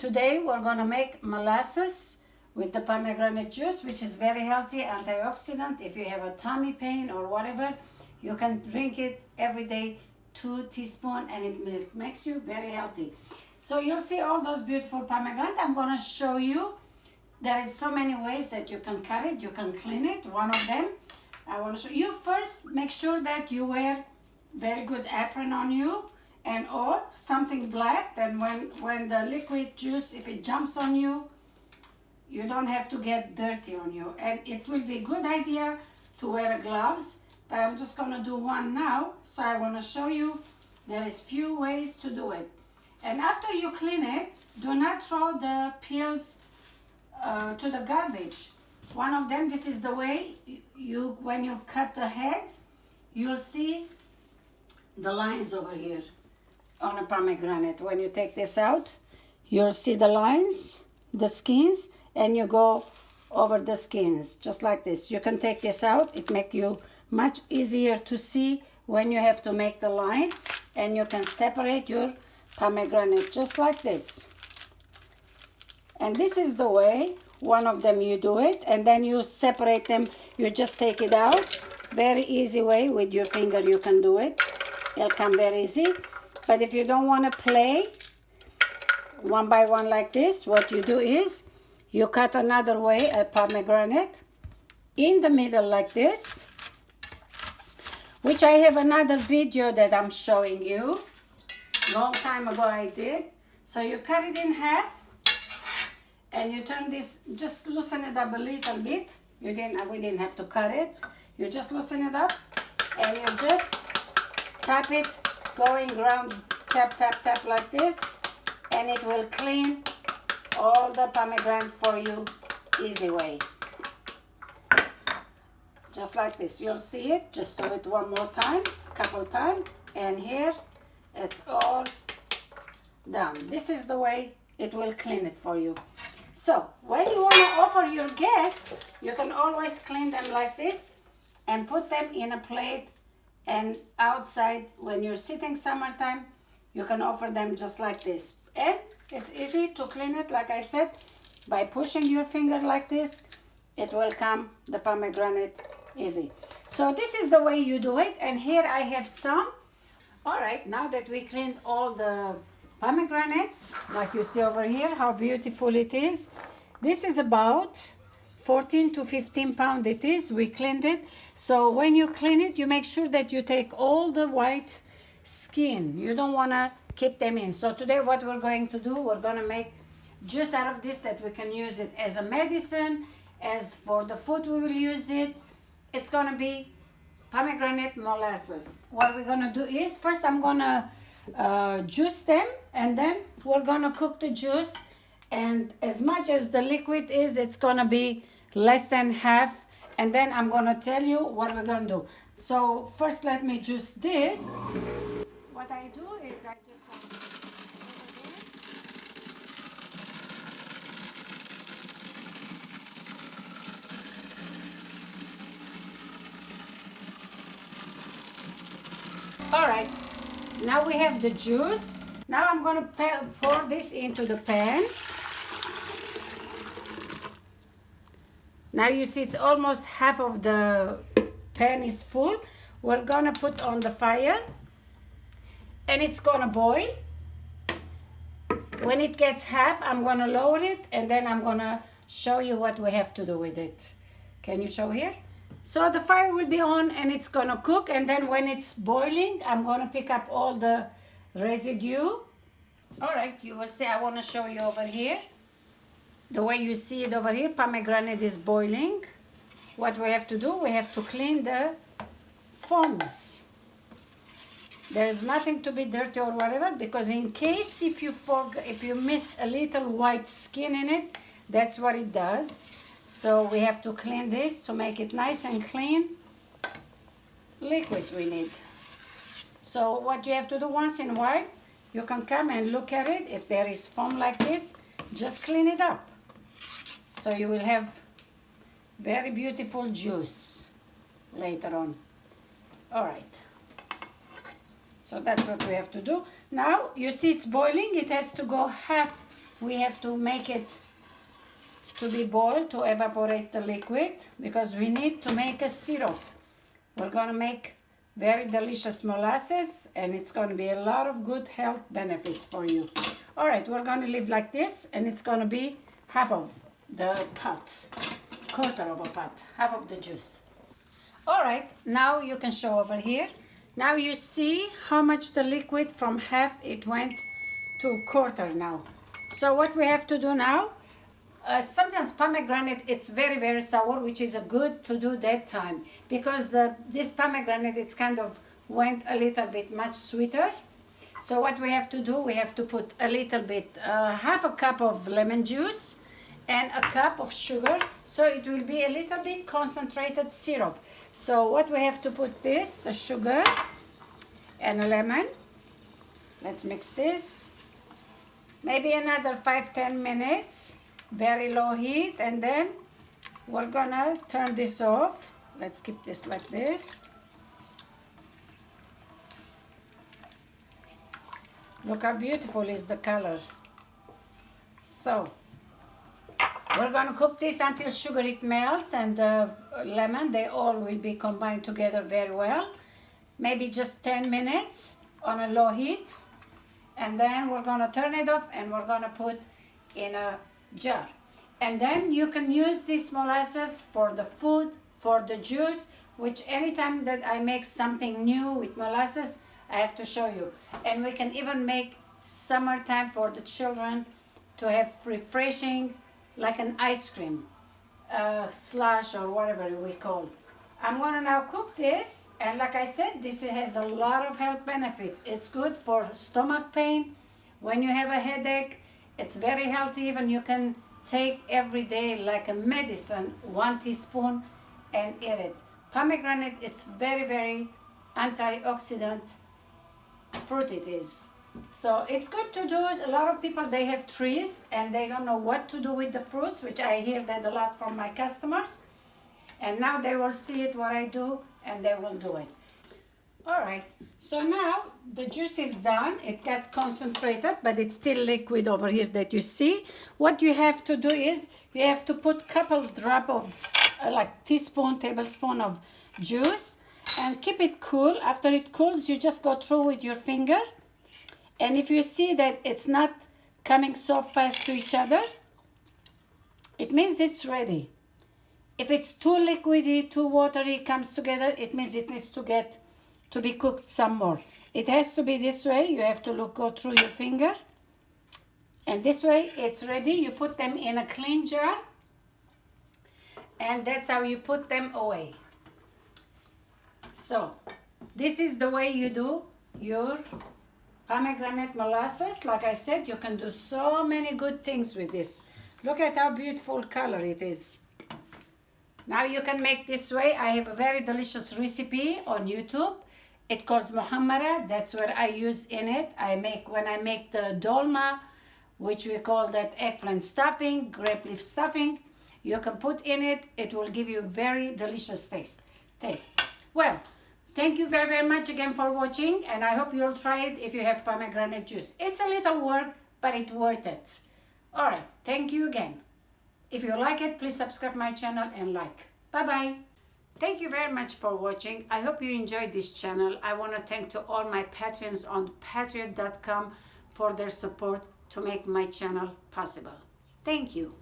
Today we're gonna make molasses with the pomegranate juice, which is very healthy, antioxidant. If you have a tummy pain or whatever, you can drink it every day, 2 teaspoons, and it makes you very healthy. So you'll see all those beautiful pomegranate. I'm gonna show you. There is so many ways that you can cut it, you can clean it. One of them, I wanna show you. First, make sure that you wear very good apron on you, and or something black. Then when the liquid juice, if it jumps on you, you don't have to get dirty on you. And it will be a good idea to wear gloves, but I'm just gonna do one now. So I wanna show you there is few ways to do it. And after you clean it, do not throw the peels to the garbage. One of them, this is the way you when you cut the heads, you'll see the lines over here on a pomegranate. When you take this out, you'll see the lines, the skins, and you go over the skins just like this. You can take this out. It makes you much easier to see when you have to make the line, and you can separate your pomegranate just like this. And this is the way one of them you do it, and then you separate them. You just take it out. Very easy way with your finger you can do it. It'll come very easy. But if you don't want to play one by one like this, what you do is you cut another way a pomegranate in the middle like this, which I have another video that I'm showing you. Long time ago I did. So you cut it in half and you turn this, just loosen it up a little bit. We didn't have to cut it. You just loosen it up and you just tap it, going around, tap, tap, tap like this, and it will clean all the pomegranate for you, easy way. Just like this, you'll see it. Just do it one more time, couple times, and here it's all done. This is the way it will clean it for you. So when you want to offer your guests, you can always clean them like this and put them in a plate. And outside, when you're sitting summertime, you can offer them just like this. And it's easy to clean it, like I said, by pushing your finger like this. It will come, the pomegranate, easy. So this is the way you do it. And here I have some. All right, now that we cleaned all the pomegranates, like you see over here, how beautiful it is. This is about 14 to 15 pounds it is. We cleaned it. So when you clean it, you make sure that you take all the white skin. You don't want to keep them in. So today what we're going to do, we're going to make juice out of this that we can use it as a medicine. As for the food, we will use it. It's going to be pomegranate molasses. What we're going to do is, first I'm going to juice them, and then we're going to cook the juice. And as much as the liquid is, it's going to be less than half. And then I'm going to tell you what we're going to do. So first let me juice this. What I do is I just all right, now we have the juice. Now I'm going to pour this into the pan. Now you see it's almost half of the pan is full. We're going to put on the fire and it's going to boil. When it gets half, I'm going to lower it, and then I'm going to show you what we have to do with it. Can you show here? So the fire will be on and it's going to cook, and then when it's boiling, I'm going to pick up all the residue. All right, you will see, I want to show you over here. The way you see it over here, pomegranate is boiling. What we have to do, we have to clean the foams. There is nothing to be dirty or whatever, because in case if you missed a little white skin in it, that's what it does. So we have to clean this to make it nice and clean. Liquid we need. So what you have to do once in a while, you can come and look at it. If there is foam like this, just clean it up. So you will have very beautiful juice later on. All right. So that's what we have to do. Now you see it's boiling. It has to go half we have to make it to be boiled to evaporate the liquid, because we need to make a syrup. We're going to make very delicious molasses, and it's going to be a lot of good health benefits for you. All right, we're going to leave like this, and it's going to be half of the pot, quarter of a pot, half of the juice. All right, now you can show over here. Now you see how much the liquid from half it went to quarter now. So what we have to do now, sometimes pomegranate, it's very, very sour, which is a good to do that time, because this pomegranate, it's kind of went a little bit much sweeter. So what we have to do, we have to put a little bit, half a cup of lemon juice and a cup of sugar, so it will be a little bit concentrated syrup. So what we have to put this, the sugar and a lemon. Let's mix this. Maybe another 5-10 minutes, very low heat, and then we're gonna turn this off. Let's keep this like this. Look how beautiful is the color. So we're gonna cook this until sugar it melts and the lemon, they all will be combined together very well. Maybe just 10 minutes on a low heat. And then we're gonna turn it off and we're gonna put in a jar. And then you can use this molasses for the food, for the juice, which anytime that I make something new with molasses, I have to show you. And we can even make summertime for the children to have refreshing, like an ice cream, slush or whatever we call. I'm gonna now cook this, and like I said, this has a lot of health benefits. It's good for stomach pain. When you have a headache, it's very healthy. Even you can take every day like a medicine, 1 teaspoon, and eat it. Pomegranate, it's very, very antioxidant fruit it is. So it's good to do. A lot of people, they have trees and they don't know what to do with the fruits, which I hear that a lot from my customers. And now they will see it, what I do, and they will do it. All right, so now the juice is done. It got concentrated, but it's still liquid over here that you see. What you have to do is you have to put couple drop of like teaspoon, tablespoon of juice and keep it cool. After it cools, you just go through with your finger. And if you see that it's not coming so fast to each other, it means it's ready. If it's too liquidy, too watery, comes together, it means it needs to be cooked some more. It has to be this way. You have to go through your finger. And this way, it's ready. You put them in a clean jar. And that's how you put them away. So, this is the way you do your pomegranate molasses. Like I said, you can do so many good things with this. Look at how beautiful color it is. Now you can make this way. I have a very delicious recipe on YouTube. It calls muhammara. That's what I use in it. When I make the dolma, which we call that eggplant stuffing, grape leaf stuffing, you can put in it. It will give you very delicious taste. Well, thank you very, very much again for watching, and I hope you'll try it if you have pomegranate juice. It's a little work, but it's worth it. All right, thank you again. If you like it, please subscribe my channel and like. Bye-bye. Thank you very much for watching. I hope you enjoyed this channel. I want to thank to all my patrons on patreon.com for their support to make my channel possible. Thank you.